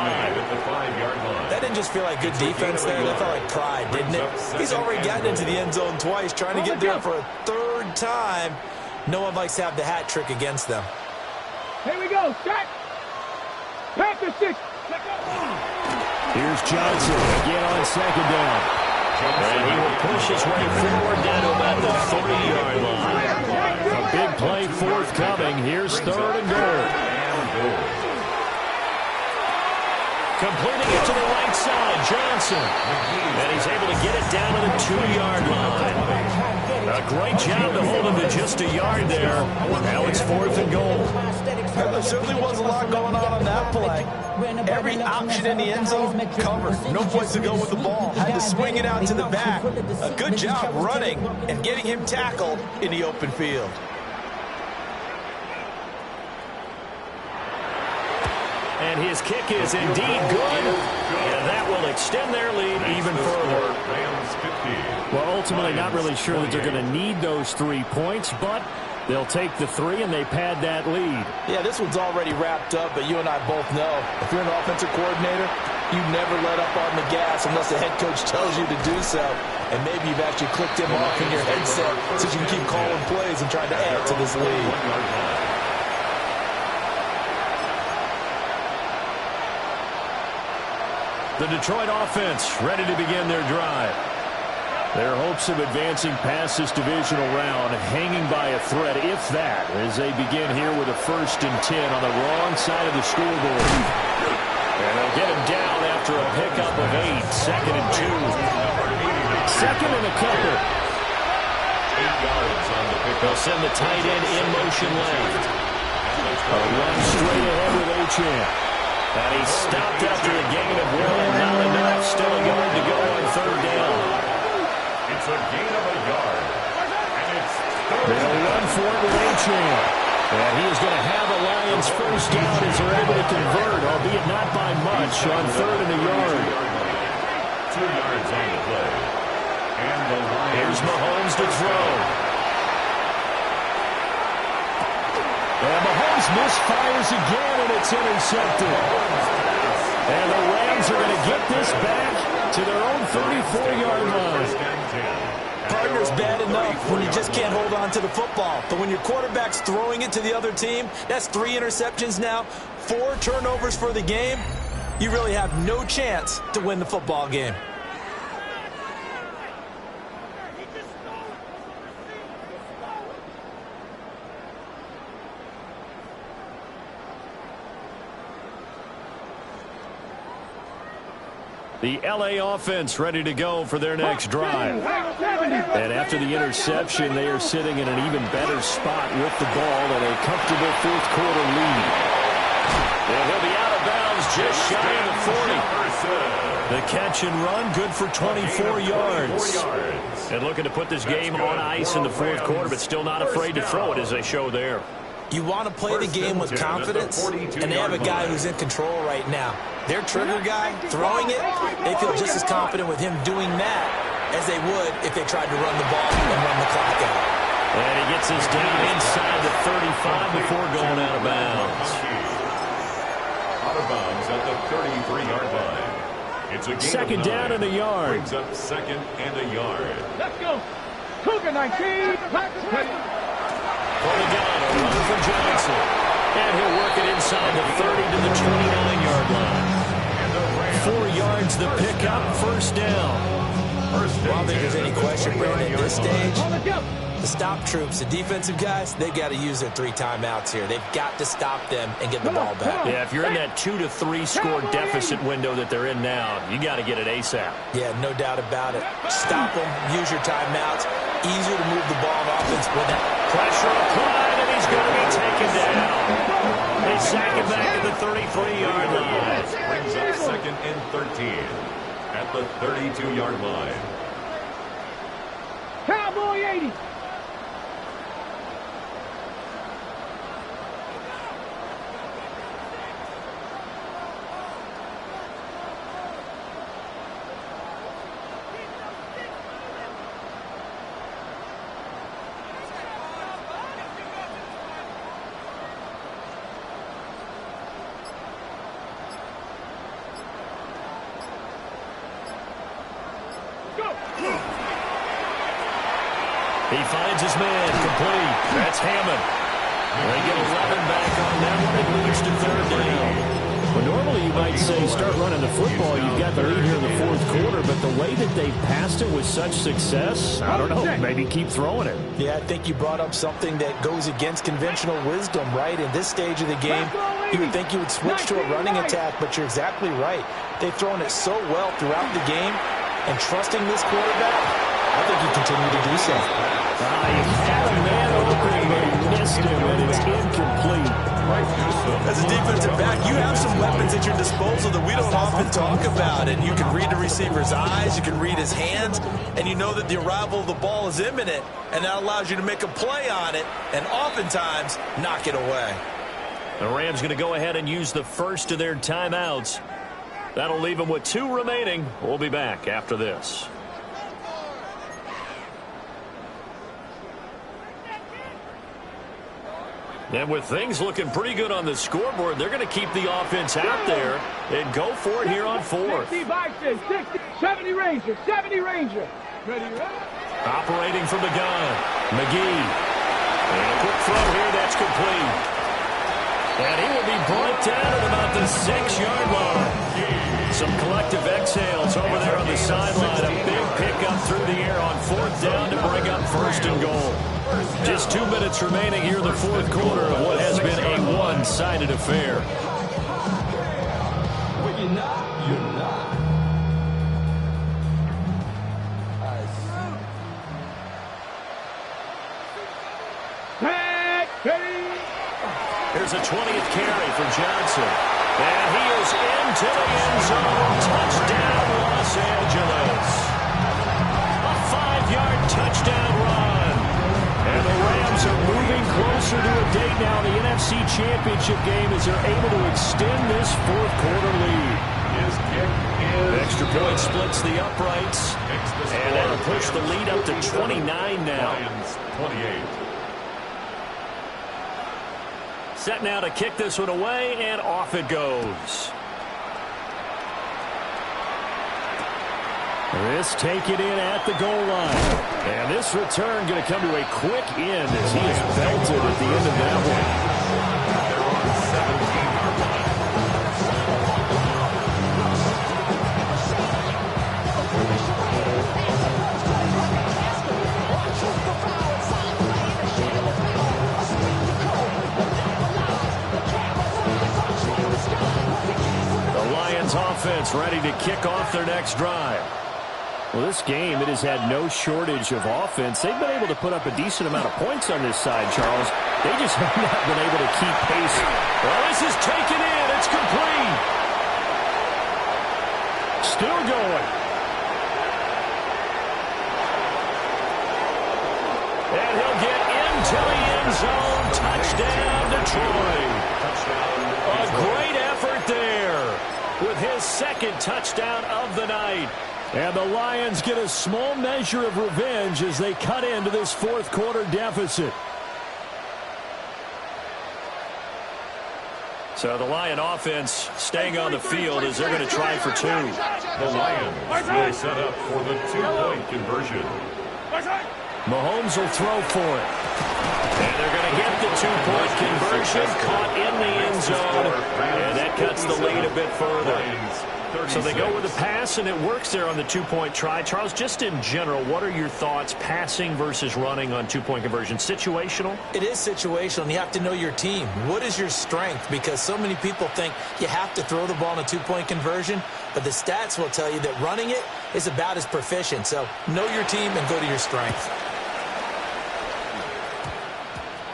That didn't just feel like good defense there. That felt like pride, didn't it? He's already gotten into the end zone twice, trying to get there for a third time. No one likes to have the hat trick against them. Here we go. Set. Packers 6. Here's Johnson again on 2nd down. And he will push his way forward down to about the 30-yard line. A big play forthcoming. Here's 3rd and goal. Completing it to the right side, Johnson. And he's able to get it down to the 2-yard line. A great job to hold him to just a yard there. Now it's 4th and goal. There certainly was a lot going on that play. Every option in the end zone covered. No place to go with the ball. Had to swing it out to the back. A good job running and getting him tackled in the open field. And his kick is indeed good. And that will extend their lead even further. Well, ultimately not really sure that they're going to need those 3 points, but they'll take the 3 and they pad that lead. Yeah, this one's already wrapped up, but you and I both know if you're an offensive coordinator, you never let up on the gas unless the head coach tells you to do so. And maybe you've actually clicked him off in your headset so you can keep calling plays and trying to add to this lead. The Detroit offense ready to begin their drive. Their hopes of advancing past this divisional round hanging by a thread, if that, as they begin here with a 1st and 10 on the wrong side of the scoreboard. And they'll get him down after a pickup of 8, 2nd and 2. 2nd and a couple. They'll send the tight end in motion left. A run straight ahead with Achane. And he stopped after a gain of 1. Not enough. Still a yard to go on 3rd down. It's a gain of a yard. And it's They'll run for it with Achane. And he is going to have a Lions first down as they're able to convert, albeit not by much, on 3rd and a yard. 2 yards on the play. And the Lions. Here's Mahomes to throw. And Mahomes misfires again, and it's intercepted. And the Rams are going to get this back to their own 34-yard line. Partner's bad enough when you just can't hold on to the football. But when your quarterback's throwing it to the other team, that's 3 interceptions now, 4 turnovers for the game. You really have no chance to win the football game. The L.A. offense ready to go for their next drive. And after the interception, they are sitting in an even better spot with the ball and a comfortable fourth-quarter lead. And he'll be out of bounds just shy of the 40. The catch and run, good for 24 yards. And looking to put this game on ice in the fourth quarter, but still not afraid to throw it as they show there. You want to play the game with confidence, and they have a guy who's in control right now. Their trigger guy, throwing it, they feel just as confident with him doing that as they would if they tried to run the ball and run the clock out. And he gets us down inside the 35 before going out of bounds. Out of bounds at the 33-yard line. It's a second down and a yard. Brings up second and a yard. Let's go. Cougar 19. Practice ready. For the gun, a run for Johnson. And he'll work it inside the 30 to the 29-yard line. 4 yards the pickup, first down. Well, I don't think there's any question, Brandon, at this stage, the stop troops, the defensive guys, they got to use their 3 timeouts here. They've got to stop them and get the ball back. Yeah, if you're in that 2 to 3 score deficit window that they're in now, you got to get it ASAP. Yeah, no doubt about it. Stop them, use your timeouts. Easier to move the ball on offense with that. Pressure applied, and he's going to be taken down. They sack him back at the 33-yard line. Brings up second and 13 at the 32-yard line. Cowboy 80. He finds his man, complete. That's Hammond. They get 11 back on that one. It moves to third down. Well, normally you might say start running the football. You've got the lead here in the fourth quarter, but the way that they've passed it with such success, I don't know, maybe keep throwing it. Yeah, I think you brought up something that goes against conventional wisdom, right? In this stage of the game, you would think you would switch to a running attack, but you're exactly right. They've thrown it so well throughout the game, and trusting this quarterback, I think you continue to do so. He had a man open, but he missed him, and it's incomplete. As a defensive back, you have some weapons at your disposal that we don't often talk about, and you can read the receiver's eyes, you can read his hands, and you know that the arrival of the ball is imminent, and that allows you to make a play on it, and oftentimes knock it away. The Rams going to go ahead and use the first of their timeouts. That'll leave them with 2 remaining. We'll be back after this. And with things looking pretty good on the scoreboard, they're going to keep the offense out there and go for it here on 4th. 60 Bison, 60, 70 Ranger, 70 Ranger. Ready, ready? Operating from the gun, McGee. And a quick throw here, that's complete. And he will be brought down at about the 6-yard line. Some collective exhales over there on the sideline. A big pickup through the air on 4th down to bring up 1st and goal. Just 2 minutes remaining here in the fourth quarter of what has been a one-sided affair. Well, you're not. Here's a 20th carry for Johnson. And he is into the end zone. Touchdown, Los Angeles. A 5-yard touchdown run. And the Rams are moving closer to a date now in the NFC Championship game as they're able to extend this fourth quarter lead. His kick is Extra point splits the uprights. And that'll push the lead up to 29 now. Lions 28. Set now to kick this one away, and off it goes. This take it in at the goal line. And this return going to come to a quick end as he is belted at the end of that one. They're on 17-yard line. Lions offense ready to kick off their next drive. Well, this game, it has had no shortage of offense. They've been able to put up a decent amount of points on this side, Charles. They just have not been able to keep pace. Well, this is taken in. It's complete. Still going. And he'll get into the end zone. Touchdown, Detroit. A great effort there with his second touchdown of the night. And the Lions get a small measure of revenge as they cut into this fourth quarter deficit. So the Lion offense staying on the field as they're going to try for two. The Lions will set up for the two-point conversion. Mahomes will throw for it. And they're going to get the two-point conversion, caught in the end zone, and that cuts the lead a bit further. So they go with the pass, and it works there on the two-point try. Charles, just in general, what are your thoughts passing versus running on two-point conversion? Situational? It is situational, and you have to know your team. What is your strength? Because so many people think you have to throw the ball in a two-point conversion, but the stats will tell you that running it is about as proficient. So know your team and go to your strength.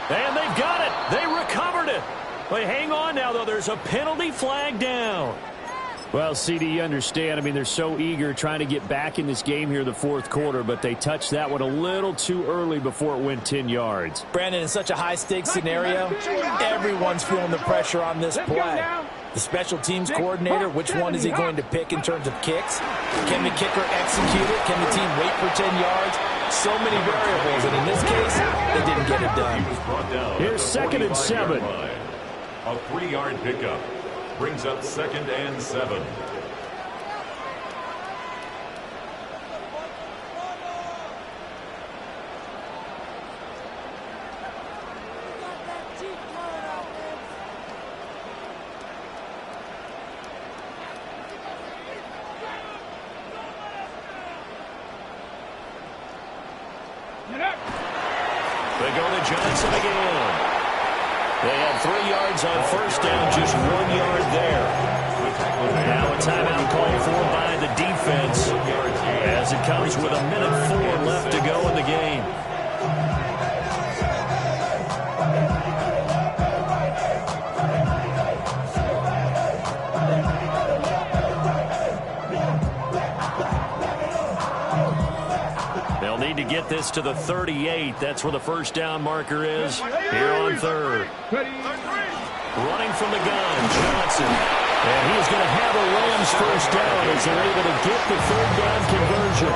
And they've got it. They recovered it. But hang on now, though. There's a penalty flag down. Well, CD, you understand. I mean, they're so eager trying to get back in this game here in the fourth quarter, but they touched that one a little too early before it went 10 yards. Brandon, in such a high-stakes scenario, everyone's feeling the pressure on this play. The special teams coordinator, which one is he going to pick in terms of kicks? Can the kicker execute it? Can the team wait for 10 yards? So many variables, and in this case, they didn't get it done. Here's 2nd and 7. A 3-yard pickup brings up 2nd and 7. They go to Johnson again. They had 3 yards on first down, just 1 yard there. Now a timeout called for by the defense as it comes with 1:04 left to go in the game. They'll need to get this to the 38. That's where the first down marker is here on third. Running from the gun, Johnson. And he's going to have a Rams first down as they're able to get the third down conversion.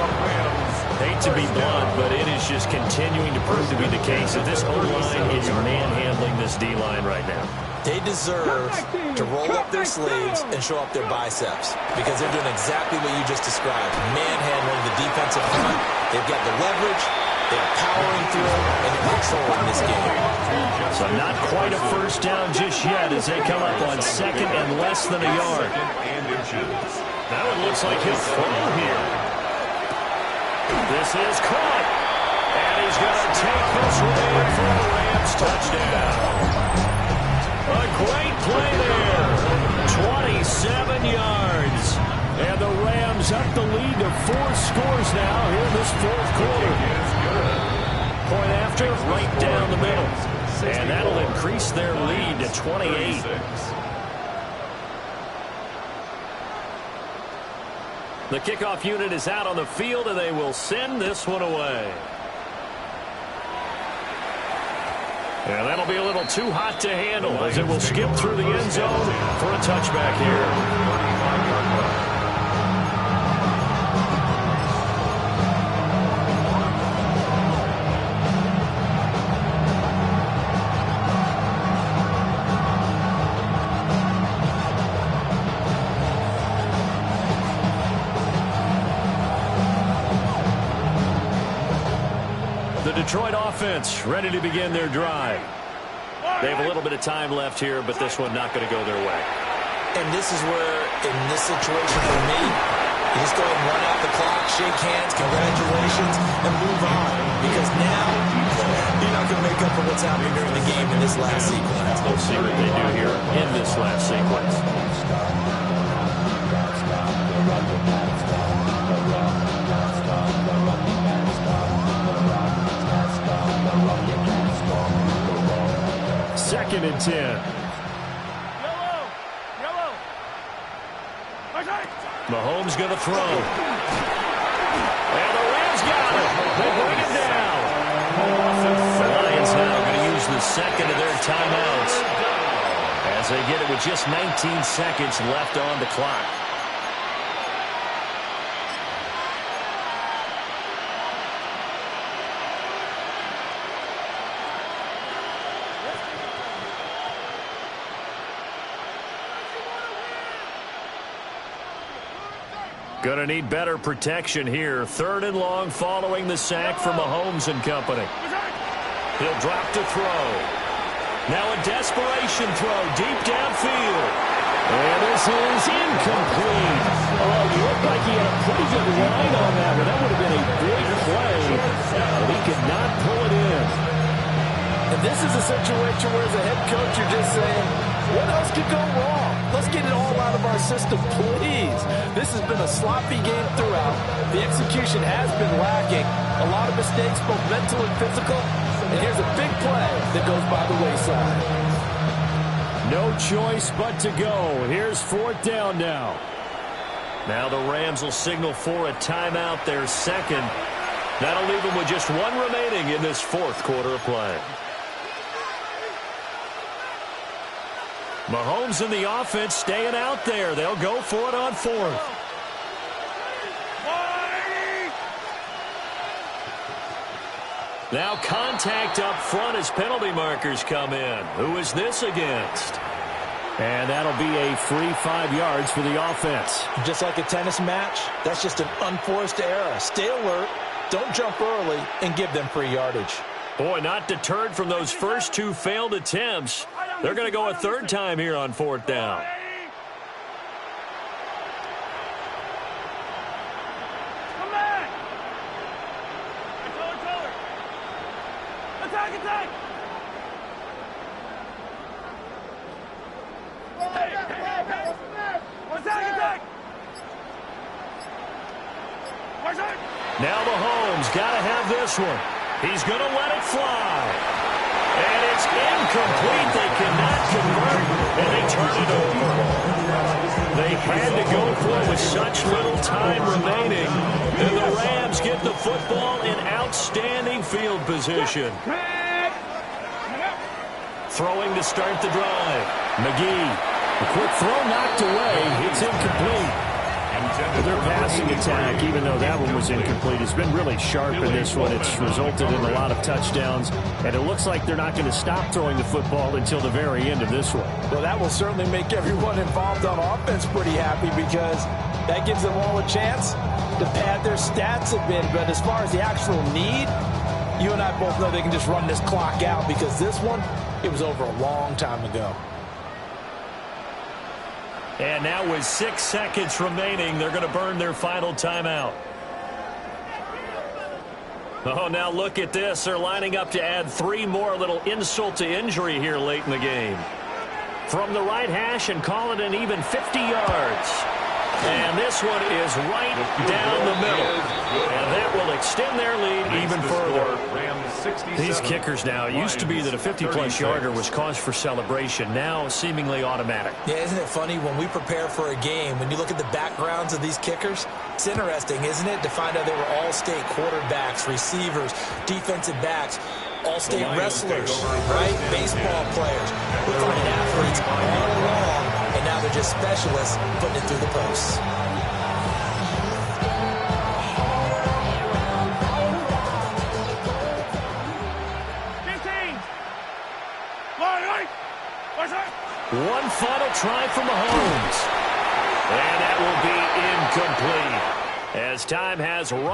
Hate to be blunt, but it is just continuing to prove to be the case that this O-line is manhandling this D-line right now. They deserve to roll up their sleeves and show up their biceps because they're doing exactly what you just described, manhandling the defensive front. They've got the leverage, they're powering through, and they're controlling this game. So not quite a first down just yet as they come up on 2nd and less than a yard. Now it looks like he'll throw here. This is caught. And he's going to take this away for a Rams touchdown. A great play there. 27 yards. And the Rams up the lead to 4 scores now here in this fourth quarter. Point after, right down the middle. And that'll increase their lead to 28. The kickoff unit is out on the field, and they will send this one away. And that'll be a little too hot to handle as it will skip through the end zone for a touchback here. Detroit offense ready to begin their drive. They have a little bit of time left here, but this one not going to go their way. And this is where, in this situation for me, you just go ahead and run out the clock, shake hands, congratulations, and move on. Because now, you're not going to make up for what's happening during the game in this last sequence. We'll see what they do here in this last sequence. second and 10. Mahomes going to throw. And the Rams got it. They bring it down. The Lions now going to use the second of their timeouts as they get it with just 19 seconds left on the clock. Going to need better protection here. 3rd and long following the sack from Mahomes and company. He'll drop to throw. Now a desperation throw deep downfield. And this is incomplete. Oh, he looked like he had a pretty good line on that one. That would have been a big play. But he could not pull it in. And this is a situation where as a head coach you're just saying, what else could go wrong? Let's get it all out of our system, please. This has been a sloppy game throughout. The execution has been lacking. A lot of mistakes, both mental and physical. And here's a big play that goes by the wayside. No choice but to go. Here's 4th down now. Now the Rams will signal for a timeout, their second. That'll leave them with just 1 remaining in this 4th quarter of play. Mahomes and the offense staying out there. They'll go for it on 4th. Now contact up front as penalty markers come in. Who is this against? And that'll be a free 5 yards for the offense. Just like a tennis match, that's just an unforced error. Stay alert, don't jump early, and give them free yardage. Boy, not deterred from those first 2 failed attempts. They're going to go a 3rd time here on 4th down. Attack! Now Mahomes got to have this one. He's going to let it fly. And it's incomplete. They cannot convert, and they turn it over. They had to go for it with such little time remaining. And the Rams get the football in outstanding field position. Throwing to start the drive. McGee. A quick throw knocked away. It's incomplete. Their passing attack, even though that one was incomplete, has been really sharp in this one. It's resulted in a lot of touchdowns, and it looks like they're not going to stop throwing the football until the very end of this one. Well, that will certainly make everyone involved on offense pretty happy because that gives them all a chance to pad their stats a bit. But as far as the actual need, you and I both know they can just run this clock out because this one, it was over a long time ago. And now with 6 seconds remaining, they're going to burn their final timeout. Oh, now look at this. They're lining up to add 3 more, a little insult to injury here late in the game. From the right hash and call it an even 50 yards. And this one is right down the middle. And that will extend their lead even further. These kickers now, it used to be that a 50-plus yarder was cause for celebration. Now seemingly automatic. Yeah, isn't it funny when we prepare for a game, when you look at the backgrounds of these kickers, it's interesting, isn't it, to find out they were all-state quarterbacks, receivers, defensive backs, all-state wrestlers, right? Baseball players. We're finding athletes all along, and now they're just specialists putting it through the posts. One final try from Mahomes. And that will be incomplete as time has run